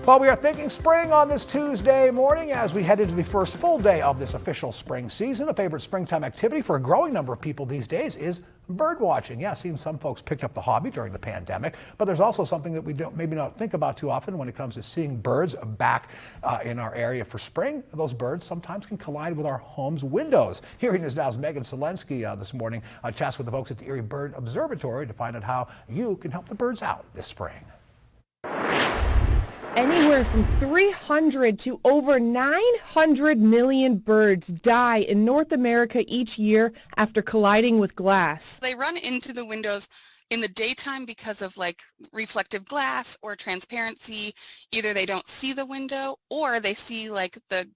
Well, we are thinking spring on this Tuesday morning as we head into the first full day of this official spring season. A favorite springtime activity for a growing number of people these days is bird watching. Yeah, seems some folks picked up the hobby during the pandemic, but there's also something that we don't maybe not think about too often when it comes to seeing birds back in our area for spring. Those birds sometimes can collide with our home's windows. Erie News Now's Megan Selensky this morning chats with the folks at the Erie Bird Observatory to find out how you can help the birds out this spring. Anywhere from 300 to over 900 million birds die in North America each year after colliding with glass. They run into the windows in the daytime because of like reflective glass or transparency. Either they don't see the window or they see like the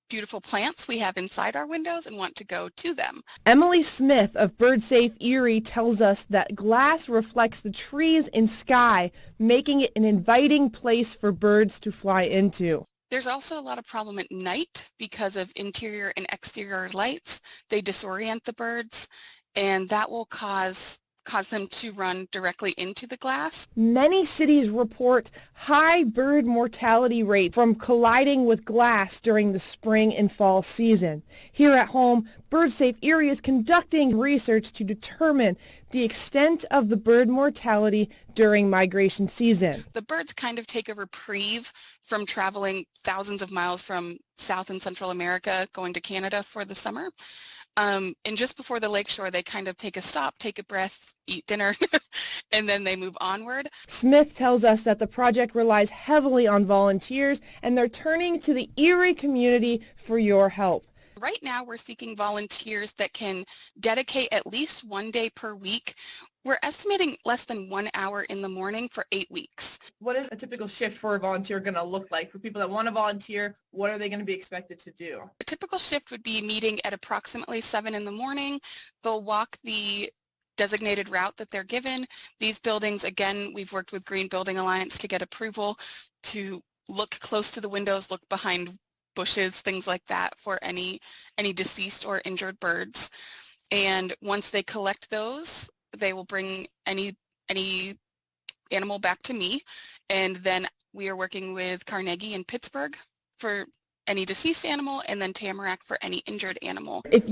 beautiful plants we have inside our windows and want to go to them. Emily Smith of BirdSafe Erie tells us that glass reflects the trees and sky, making it an inviting place for birds to fly into. There's also a lot of problem at night because of interior and exterior lights. They disorient the birds, and that will cause them to run directly into the glass. Many cities report high bird mortality rate from colliding with glass during the spring and fall season. Here at home, BirdSafe Erie is conducting research to determine the extent of the bird mortality during migration season. The birds kind of take a reprieve from traveling thousands of miles from South and Central America going to Canada for the summer. And just before the lakeshore, they kind of take a stop, take a breath, eat dinner, and then they move onward. Smith tells us that the project relies heavily on volunteers, and they're turning to the Erie community for your help. Right now, we're seeking volunteers that can dedicate at least one day per week. We're estimating less than 1 hour in the morning for 8 weeks. What is a typical shift for a volunteer going to look like? For people that want to volunteer, what are they going to be expected to do? A typical shift would be meeting at approximately 7 in the morning. They'll walk the designated route that they're given. These buildings, again, we've worked with Green Building Alliance to get approval to look close to the windows, look behind bushes, things like that for any deceased or injured birds. And once they collect those, they will bring any animal back to me, and then we are working with Carnegie in Pittsburgh for any deceased animal, and then Tamarack for any injured animal. If